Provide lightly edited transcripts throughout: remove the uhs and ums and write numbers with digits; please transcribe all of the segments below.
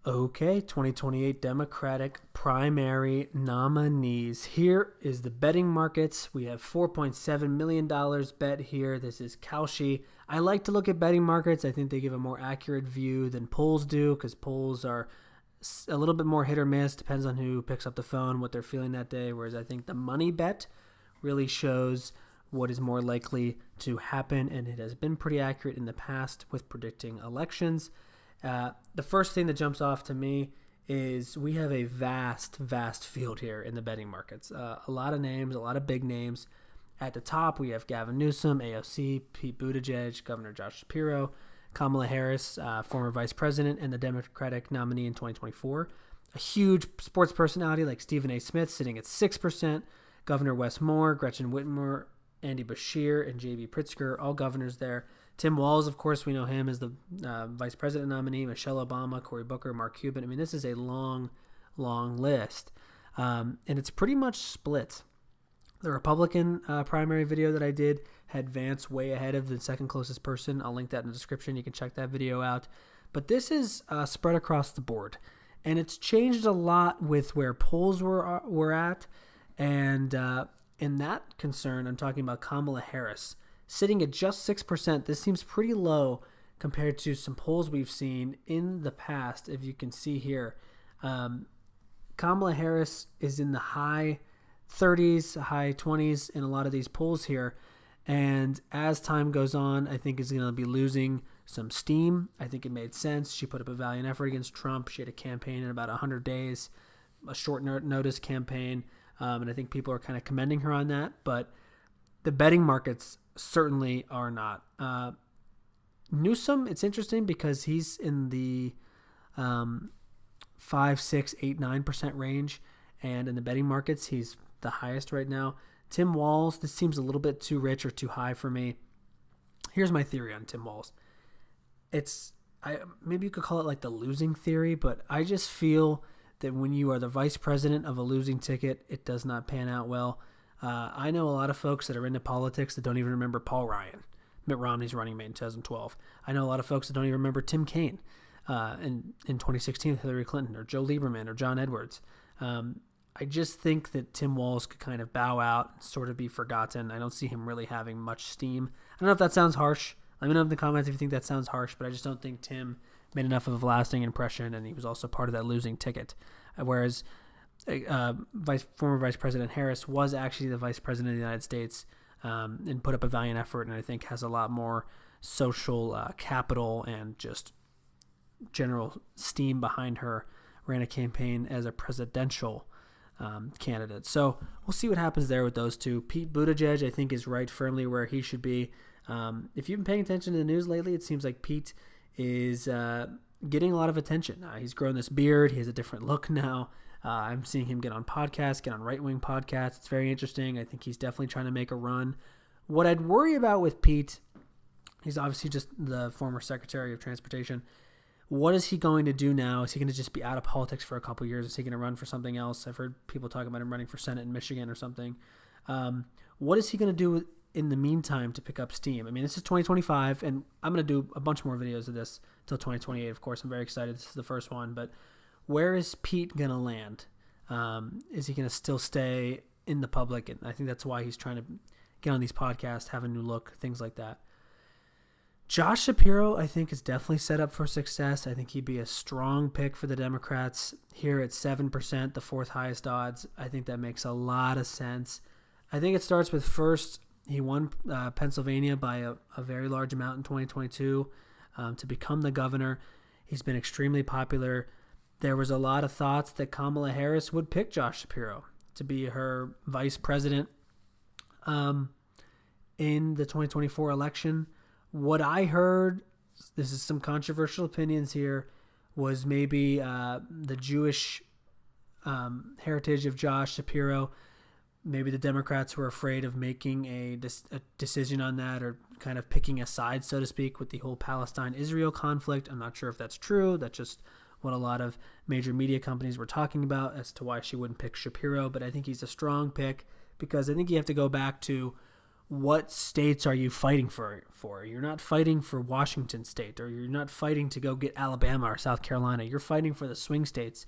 Okay, 2028 Democratic primary nominees. Here is the betting markets. We have $4.7 million bet here. This is Kalshi. I like to look at betting markets. I think they give a more accurate view than polls do because polls are a little bit more hit or miss. Depends on who picks up the phone, what they're feeling that day. Whereas I think the money bet really shows what is more likely to happen, and it has been pretty accurate in the past with predicting elections. The first thing that jumps off to me is we have a vast field here in the betting markets. A lot of names, a lot of big names. At the top, we have Gavin Newsom, AOC, Pete Buttigieg, Governor Josh Shapiro, Kamala Harris, former vice president, and the Democratic nominee in 2024. A huge sports personality like Stephen A. Smith sitting at 6%, Governor Wes Moore, Gretchen Whitmer, Andy Beshear, and J.B. Pritzker, all governors there. Tim Walz, of course, we know him as the vice president nominee. Michelle Obama, Cory Booker, Mark Cuban. I mean, this is a long list. And it's pretty much split. The Republican primary video that I did had Vance way ahead of the second closest person. I'll link that in the description. You can check that video out. But this is spread across the board. And it's changed a lot with where polls were at. And in that concern, I'm talking about Kamala Harris. Sitting at just 6%, this seems pretty low compared to some polls we've seen in the past. If you can see here, Kamala Harris is in the high 30s, high 20s in a lot of these polls here. And as time goes on, I think is going to be losing some steam. I think it made sense. She put up a valiant effort against Trump. She had a campaign in about 100 days, a short notice campaign. And I think people are kind of commending her on that. But the betting markets certainly are not. Newsom, it's interesting because he's in the 5, 6, 8, 9% range. And in the betting markets, he's the highest right now. Tim Walz, this seems a little bit too rich or too high for me. Here's my theory on Tim Walz. Maybe you could call it like the losing theory, but I just feel that when you are the vice president of a losing ticket, it does not pan out well. I know a lot of folks that are into politics that don't even remember Paul Ryan, Mitt Romney's running mate in 2012. I know a lot of folks that don't even remember Tim Kaine in 2016 with Hillary Clinton, or Joe Lieberman, or John Edwards. I just think that Tim Walz could kind of bow out and sort of be forgotten. I don't see him really having much steam. I don't know if that sounds harsh. Let me know in the comments if you think that sounds harsh, but I just don't think Tim made enough of a lasting impression, and he was also part of that losing ticket. Whereas former Vice President Harris was actually the Vice President of the United States and put up a valiant effort, and I think has a lot more social capital and just general steam behind her. Ran a campaign as a presidential candidate. So we'll see what happens there with those two. Pete Buttigieg, I think, is right firmly where he should be. If you've been paying attention to the news lately, it seems like Pete is getting a lot of attention. He's grown this beard. He has a different look now. I'm seeing him get on podcasts, get on right-wing podcasts. It's very interesting. I think he's definitely trying to make a run. What I'd worry about with Pete, he's obviously just the former Secretary of Transportation. What is he going to do now? Is he going to just be out of politics for a couple of years? Is he going to run for something else? I've heard people talk about him running for Senate in Michigan or something. What is he going to do in the meantime to pick up steam? I mean, this is 2025, and I'm going to do a bunch more videos of this until 2028, of course. I'm very excited. This is the first one, but where is Pete going to land? Is he going to still stay in the public? And I think that's why he's trying to get on these podcasts, have a new look, things like that. Josh Shapiro, I think, is definitely set up for success. I think he'd be a strong pick for the Democrats here at 7%, the fourth highest odds. I think that makes a lot of sense. I think it starts with first, he won Pennsylvania by a very large amount in 2022 to become the governor. He's been extremely popular. There was a lot of thoughts that Kamala Harris would pick Josh Shapiro to be her vice president in the 2024 election. What I heard, this is some controversial opinions here, was maybe the Jewish heritage of Josh Shapiro. Maybe the Democrats were afraid of making a decision on that, or kind of picking a side, so to speak, with the whole Palestine-Israel conflict. I'm not sure if that's true. That's just what a lot of major media companies were talking about as to why she wouldn't pick Shapiro. But I think he's a strong pick because I think you have to go back to what states are you fighting for? You're not fighting for Washington State, or you're not fighting to go get Alabama or South Carolina. You're fighting for the swing states.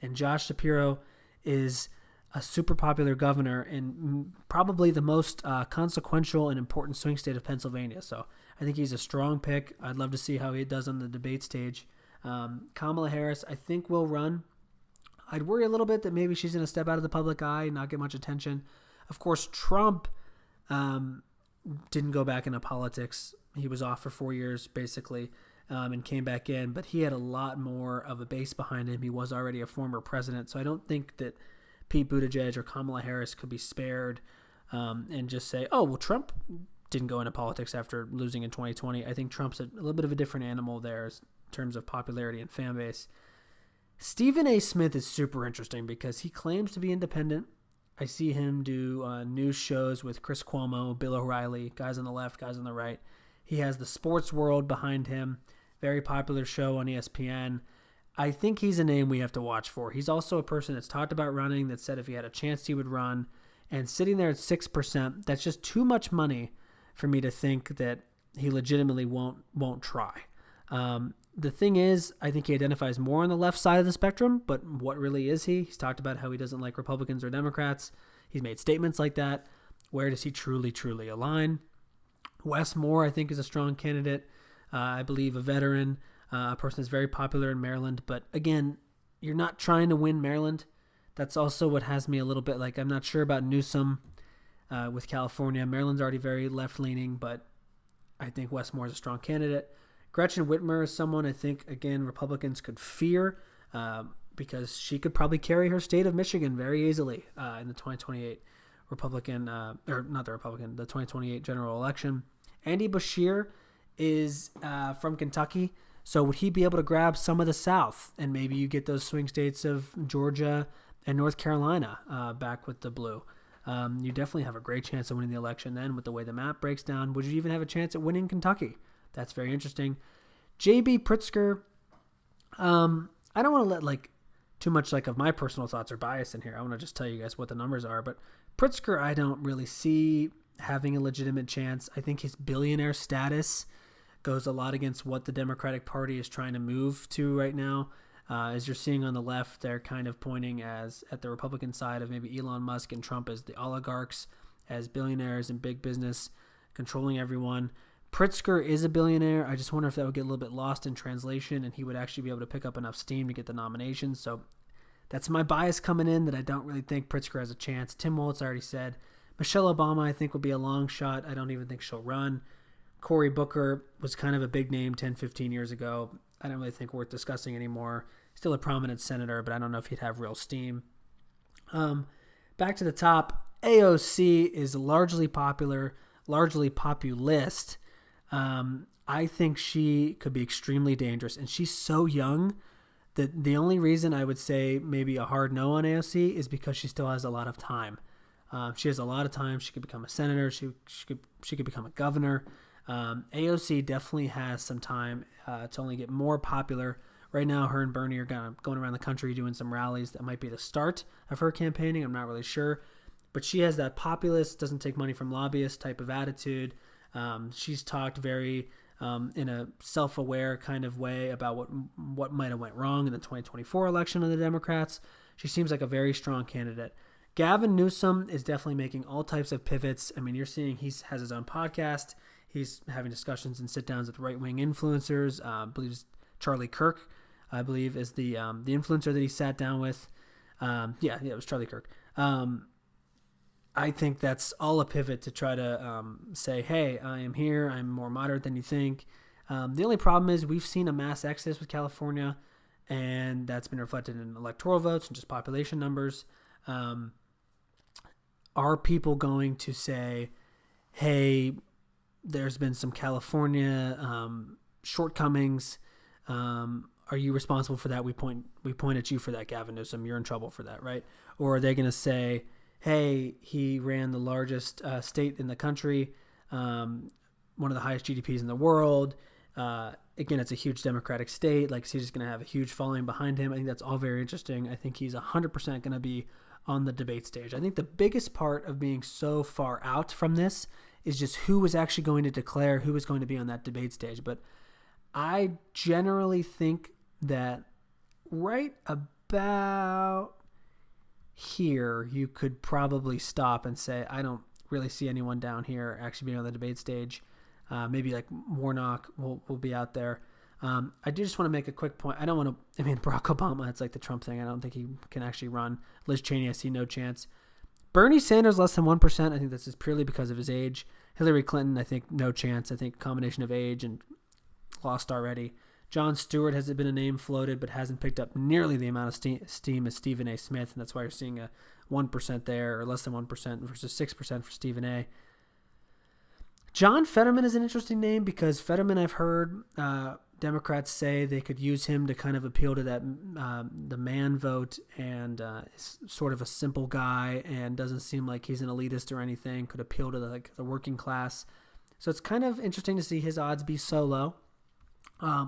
And Josh Shapiro is a super popular governor in probably the most consequential and important swing state of Pennsylvania. So I think he's a strong pick. I'd love to see how he does on the debate stage. Kamala Harris, I think, will run. I'd worry a little bit that maybe she's going to step out of the public eye and not get much attention. Of course, Trump didn't go back into politics. He was off for 4 years, basically, and came back in. But he had a lot more of a base behind him. He was already a former president. So I don't think that Pete Buttigieg or Kamala Harris could be spared and just say, oh, well, Trump didn't go into politics after losing in 2020. I think Trump's a little bit of a different animal there in terms of popularity and fan base. Stephen A. Smith is super interesting because he claims to be independent. I see him do news shows with Chris Cuomo, Bill O'Reilly, guys on the left, guys on the right. He has the Sports World behind him, very popular show on ESPN. I think he's a name we have to watch for. He's also a person that's talked about running, that said if he had a chance he would run. And sitting there at 6%, that's just too much money for me to think that he legitimately won't try. The thing is, I think he identifies more on the left side of the spectrum, but what really is he? He's talked about how he doesn't like Republicans or Democrats. He's made statements like that. Where does he truly align? Wes Moore, I think, is a strong candidate. I believe a veteran, a person that's very popular in Maryland. But again, you're not trying to win Maryland. That's also what has me a little bit like, I'm not sure about Newsom with California. Maryland's already very left-leaning, but I think Wes Moore is a strong candidate. Gretchen Whitmer is someone I think, again, Republicans could fear because she could probably carry her state of Michigan very easily in the 2028 the 2028 general election. Andy Beshear is from Kentucky, so would he be able to grab some of the South? And maybe you get those swing states of Georgia and North Carolina back with the blue. You definitely have a great chance of winning the election then with the way the map breaks down. Would you even have a chance at winning Kentucky? That's very interesting. J.B. Pritzker, I don't want to let too much of my personal thoughts or bias in here. I want to just tell you guys what the numbers are. But Pritzker, I don't really see having a legitimate chance. I think his billionaire status goes a lot against what the Democratic Party is trying to move to right now. As you're seeing on the left, they're kind of pointing at the Republican side of maybe Elon Musk and Trump as the oligarchs, as billionaires and big business controlling everyone. Pritzker is a billionaire. I just wonder if that would get a little bit lost in translation and he would actually be able to pick up enough steam to get the nomination. So that's my bias coming in, that I don't really think Pritzker has a chance. Tim Walz already said. Michelle Obama, I think, would be a long shot. I don't even think she'll run. Cory Booker was kind of a big name 10, 15 years ago. I don't really think worth discussing anymore. Still a prominent senator, but I don't know if he'd have real steam. Back to the top, AOC is largely popular, largely populist. I think she could be extremely dangerous, and she's so young that the only reason I would say maybe a hard no on AOC is because she still has a lot of time. She has a lot of time. She could become a senator. She could become a governor. AOC definitely has some time to only get more popular. Right now, her and Bernie are going around the country doing some rallies. That might be the start of her campaigning. I'm not really sure. But she has that populist, doesn't take money from lobbyists type of attitude. She's talked very in a self-aware kind of way about what might have went wrong in the 2024 election of the Democrats. She seems like a very strong candidate. Gavin Newsom is definitely making all types of pivots. I mean, you're seeing he has his own podcast. He's having discussions and sit-downs with right-wing influencers. I believe it's Charlie Kirk, I believe, is the influencer that he sat down with. It was Charlie Kirk. I think that's all a pivot to try to say, hey, I am here. I'm more moderate than you think. The only problem is we've seen a mass exodus with California, and that's been reflected in electoral votes and just population numbers. Are people going to say, hey, there's been some California shortcomings. Are you responsible for that? We point at you for that, Gavin Newsom. You're in trouble for that, right? Or are they going to say, hey, he ran the largest state in the country, one of the highest GDPs in the world. Again, it's a huge Democratic state. Like, he's just going to have a huge following behind him. I think that's all very interesting. I think he's 100% going to be on the debate stage. I think the biggest part of being so far out from this is just who was actually going to declare who was going to be on that debate stage. But I generally think that right about here, you could probably stop and say, I don't really see anyone down here actually being on the debate stage. Maybe like Warnock will be out there. I do just want to make a quick point. I don't want to, Barack Obama, it's like the Trump thing. I don't think he can actually run. Liz Cheney, I see no chance. Bernie Sanders, less than 1%. I think this is purely because of his age. Hillary Clinton, I think no chance. I think combination of age and lost already. Jon Stewart has been a name floated, but hasn't picked up nearly the amount of steam as Stephen A. Smith, and that's why you're seeing a 1% there, or less than 1% versus 6% for Stephen A. John Fetterman is an interesting name because Fetterman, I've heard Democrats say they could use him to kind of appeal to that the man vote, and is sort of a simple guy and doesn't seem like he's an elitist or anything, could appeal to the working class. So it's kind of interesting to see his odds be so low.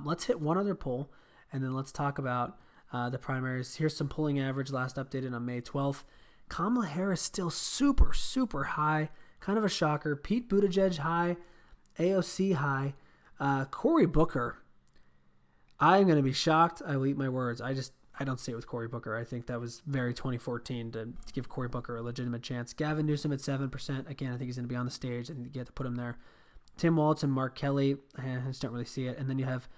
Let's hit one other poll, and then let's talk about the primaries. Here's some polling average last updated on May 12th. Kamala Harris still super, super high. Kind of a shocker. Pete Buttigieg high. AOC high. Cory Booker. I'm going to be shocked. I will eat my words. I don't see it with Cory Booker. I think that was very 2014 to give Cory Booker a legitimate chance. Gavin Newsom at 7%. Again, I think he's going to be on the stage. I think you have to put him there. Tim Walz and Mark Kelly, I just don't really see it. And then you have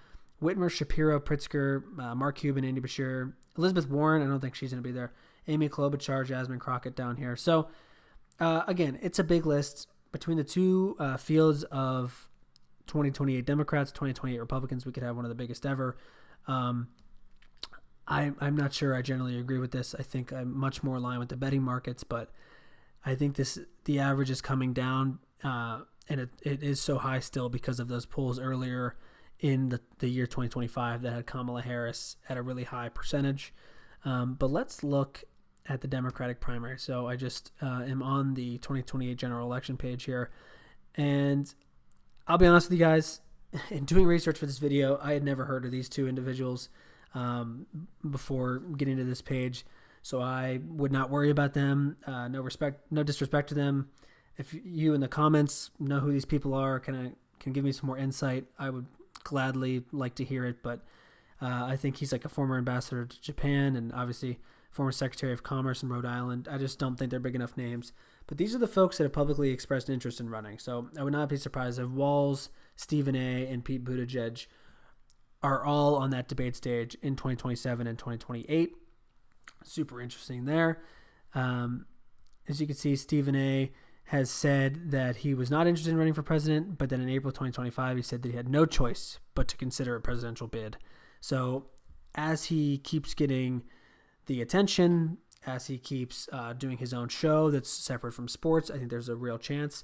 Whitmer, Shapiro, Pritzker, Mark Cuban, Andy Bashir, Elizabeth Warren. I don't think she's going to be there. Amy Klobuchar, Jasmine Crockett down here. So, again, it's a big list. Between the two fields of 2028 Democrats, 2028 Republicans, we could have one of the biggest ever. I'm not sure I generally agree with this. I think I'm much more aligned with the betting markets, but I think the average is coming down, and it is so high still because of those polls earlier in the year 2025 that had Kamala Harris at a really high percentage. But let's look at the Democratic primary. So I just am on the 2028 general election page here. And I'll be honest with you guys, in doing research for this video, I had never heard of these two individuals before getting to this page. So I would not worry about them. No disrespect to them. If you in the comments know who these people are, can give me some more insight, I would gladly like to hear it. But I think he's like a former ambassador to Japan and obviously former Secretary of Commerce in Rhode Island. I just don't think they're big enough names. But these are the folks that have publicly expressed interest in running. So I would not be surprised if Walz, Stephen A., and Pete Buttigieg are all on that debate stage in 2027 and 2028. Super interesting there. As you can see, Stephen A. has said that he was not interested in running for president, but then in April 2025, he said that he had no choice but to consider a presidential bid. So as he keeps getting the attention, as he keeps doing his own show that's separate from sports, I think there's a real chance.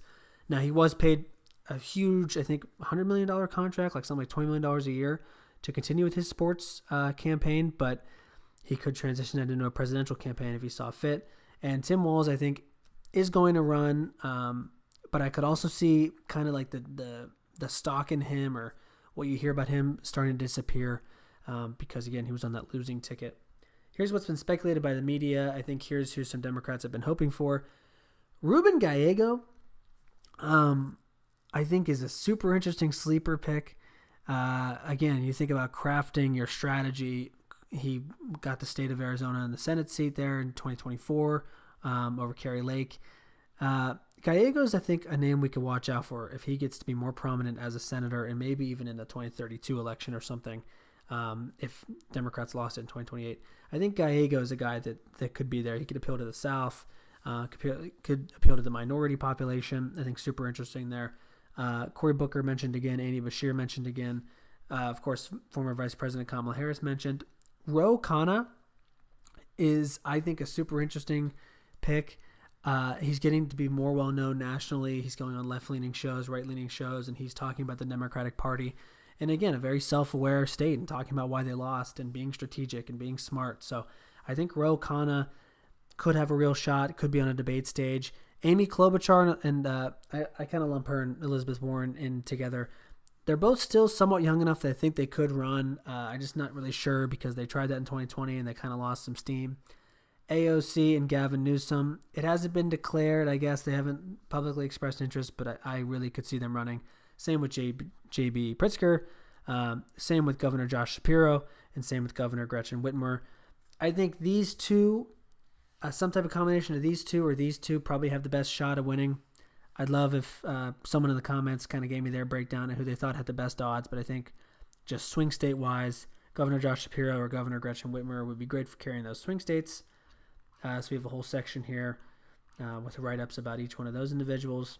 Now, he was paid a huge, I think, $100 million contract, like something like $20 million a year to continue with his sports campaign, but he could transition that into a presidential campaign if he saw fit. And Tim Walz, I think, is going to run, but I could also see kind of like the stock in him or what you hear about him starting to disappear because, again, he was on that losing ticket. Here's what's been speculated by the media. I think here's who some Democrats have been hoping for. Ruben Gallego, I think, is a super interesting sleeper pick. Again, you think about crafting your strategy. He got the state of Arizona in the Senate seat there in 2024 over Kari Lake. Gallego's, I think, a name we could watch out for if he gets to be more prominent as a senator and maybe even in the 2032 election or something. If Democrats lost it in 2028, I think Gallego is a guy that could be there. He could appeal to the South, could appeal to the minority population. I think super interesting there. Cory Booker mentioned again, Andy Bashir mentioned again. Of course, former Vice President Kamala Harris mentioned. Ro Khanna is, I think, a super interesting pick. He's getting to be more well-known nationally. He's going on left-leaning shows, right-leaning shows, and he's talking about the Democratic Party. And again, a very self-aware state and talking about why they lost and being strategic and being smart. So I think Ro Khanna could have a real shot, could be on a debate stage. Amy Klobuchar and I kind of lump her and Elizabeth Warren in together. They're both still somewhat young enough that I think they could run. I'm just not really sure because they tried that in 2020 and they kind of lost some steam. AOC and Gavin Newsom. It hasn't been declared. I guess they haven't publicly expressed interest, but I really could see them running. Same with J.B. Pritzker. Same with Governor Josh Shapiro, and same with Governor Gretchen Whitmer. I think these two, some type of combination of these two or these two probably have the best shot of winning. I'd love if someone in the comments kind of gave me their breakdown of who they thought had the best odds, but I think just swing state-wise, Governor Josh Shapiro or Governor Gretchen Whitmer would be great for carrying those swing states. So we have a whole section here with write-ups about each one of those individuals.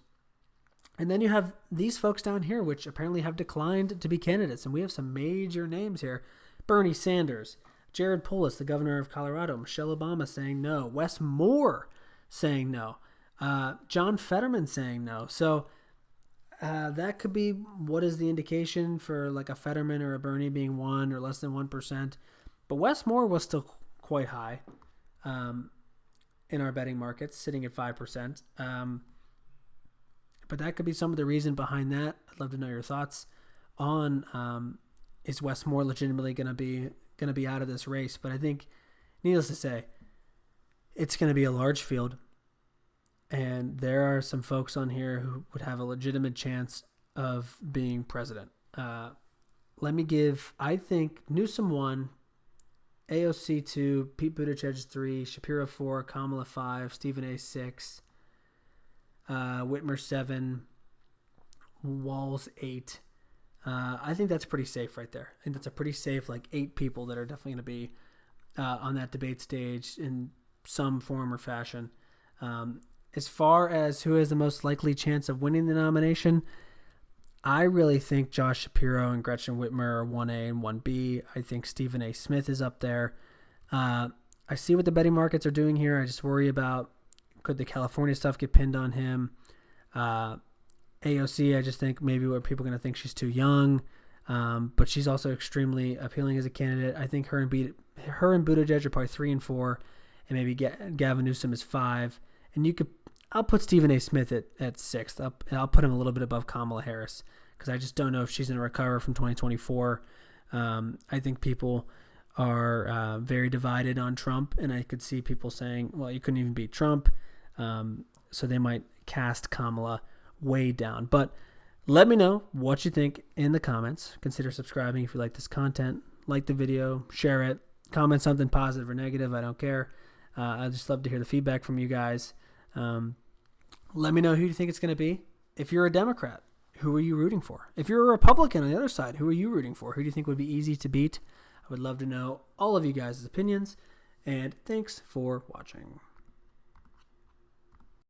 And then you have these folks down here, which apparently have declined to be candidates. And we have some major names here. Bernie Sanders, Jared Polis, the governor of Colorado, Michelle Obama saying no, Wes Moore saying no, John Fetterman saying no. So that could be what is the indication for like a Fetterman or a Bernie being 1 or less than 1%. But Wes Moore was still quite high in our betting markets, sitting at 5%. But that could be some of the reason behind that. I'd love to know your thoughts on is Wes Moore legitimately going to be out of this race? But I think, needless to say, it's going to be a large field, and there are some folks on here who would have a legitimate chance of being president. I think Newsom 1, AOC 2, Pete Buttigieg 3, Shapiro 4, Kamala 5, Stephen A 6, Whitmer 7, Walz 8. I think that's pretty safe right there. I think that's a pretty safe, 8 people that are definitely going to be on that debate stage in some form or fashion. As far as who has the most likely chance of winning the nomination, I really think Josh Shapiro and Gretchen Whitmer are 1A and 1B. I think Stephen A. Smith is up there. I see what the betting markets are doing here. I just worry about, could the California stuff get pinned on him? AOC, I just think maybe what people are going to think she's too young, but she's also extremely appealing as a candidate. I think her and Buttigieg are probably 3 and 4, and maybe Gavin Newsom is 5. And I'll put Stephen A. Smith at 6th. I'll put him a little bit above Kamala Harris because I just don't know if she's going to recover from 2024. I think people are very divided on Trump, and I could see people saying, well, you couldn't even beat Trump, so they might cast Kamala way down. But let me know what you think in the comments. Consider subscribing if you like this content. Like the video, share it, comment something positive or negative. I don't care. I'd just love to hear the feedback from you guys. Let me know who you think it's going to be. If you're a Democrat, who are you rooting for? If you're a Republican on the other side, who are you rooting for? Who do you think would be easy to beat? I would love to know all of you guys' opinions. And thanks for watching.